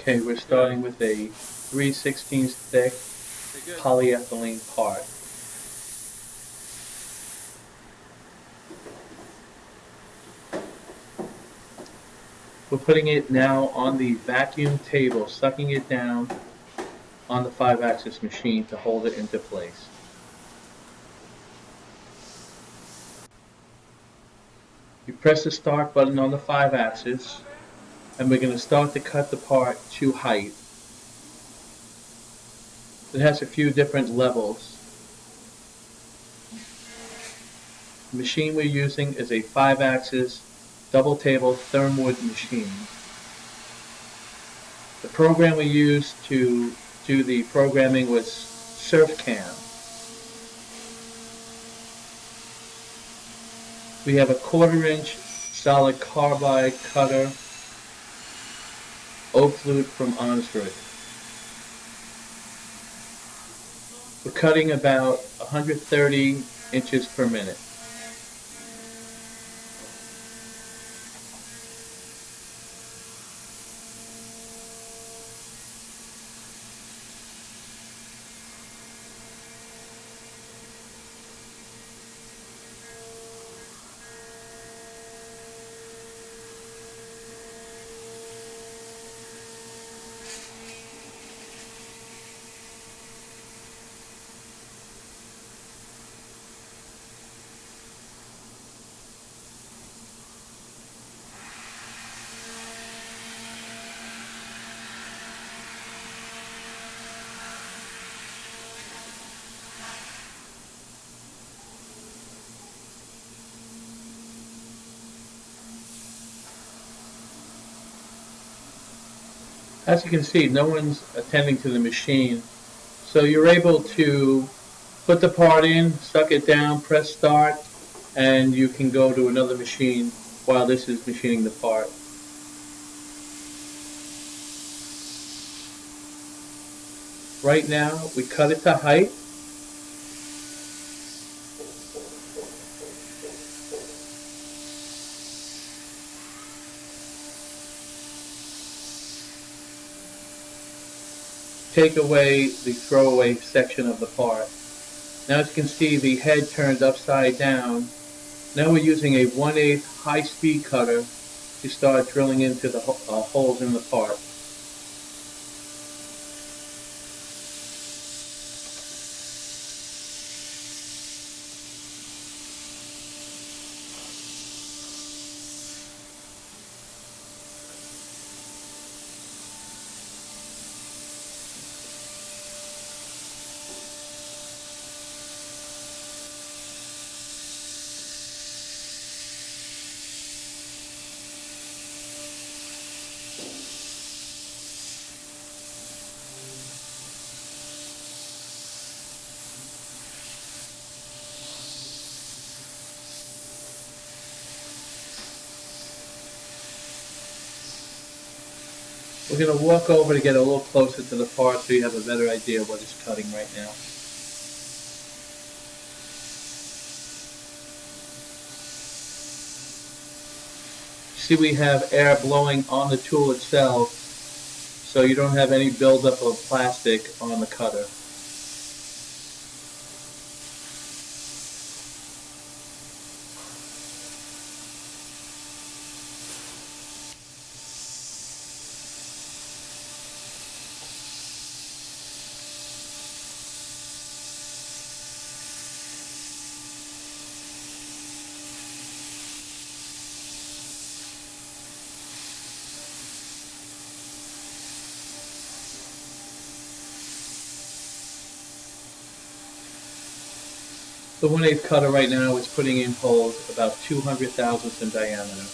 Okay, we're starting with a 3/16 thick polyethylene part. We're putting it now on the vacuum table, sucking it down on the 5-axis machine to hold it into place. You press the start button on the 5-axis, and we're going to start to cut the part to height. It has a few different levels. The machine we're using is a 5-axis double table thermwood machine. The program we used to do the programming was SurfCam. We have a 1/4-inch solid carbide cutter, oak flute from Onsford. We're cutting about 130 inches per minute. As you can see, no one's attending to the machine, so you're able to put the part in, suck it down, press start, and you can go to another machine while this is machining the part. Right now, we cut it to height. Take away the throwaway section of the part. Now as you can see, the head turned upside down. Now we're using a 1/8 high-speed cutter to start drilling into the holes in the part. We're going to walk over to get a little closer to the part so you have a better idea of what it's cutting right now. See, we have air blowing on the tool itself, so you don't have any buildup of plastic on the cutter. The 1/8 cutter right now is putting in holes about 200 thousandths in diameter.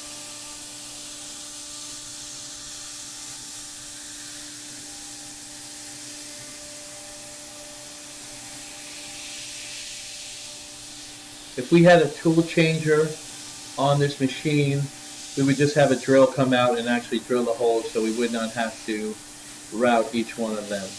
If we had a tool changer on this machine, we would just have a drill come out and actually drill the holes, so we would not have to route each one of them.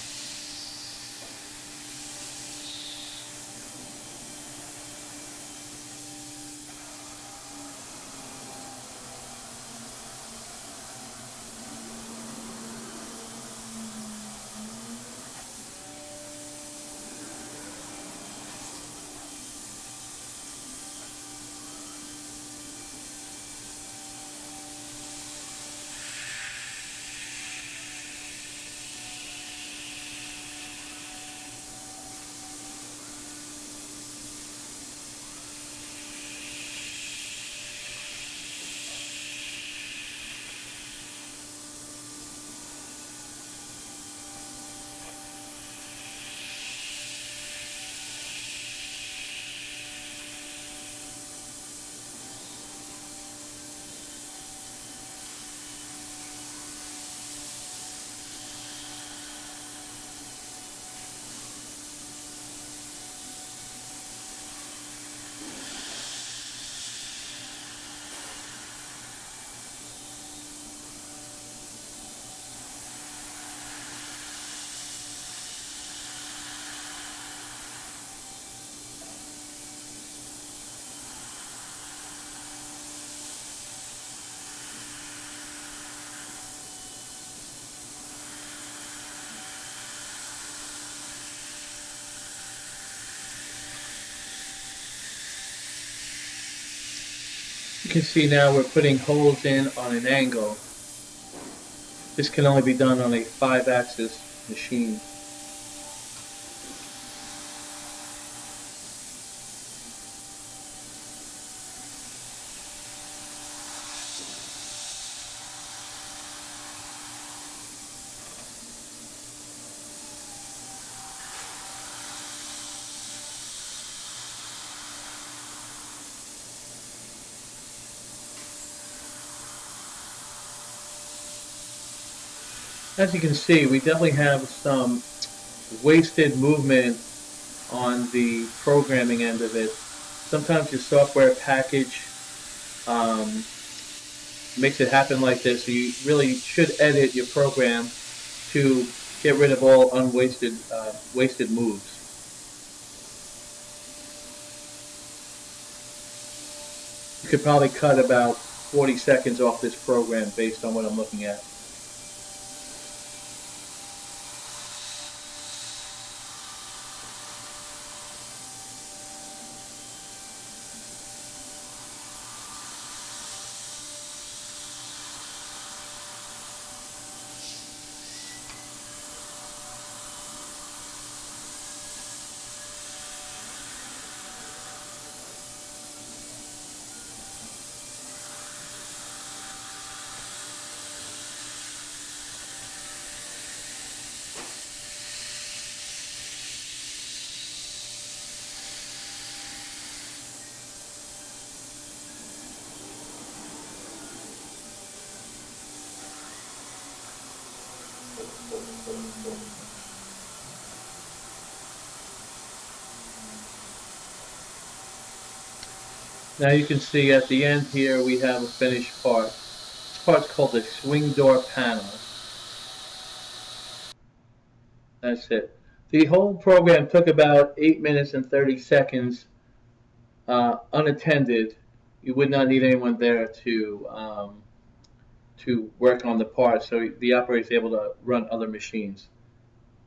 You can see now we're putting holes in on an angle. This can only be done on a 5-axis machine. As you can see, we definitely have some wasted movement on the programming end of it. Sometimes your software package um, makes it happen like this, so you really should edit your program to get rid of all unwasted wasted moves. You could probably cut about 40 seconds off this program based on what I'm looking at. Now you can see at the end here we have a finished part. This part's called the swing door panel. That's it. The whole program took about 8 minutes and 30 seconds unattended. You would not need anyone there to work on the part, so the operator is able to run other machines.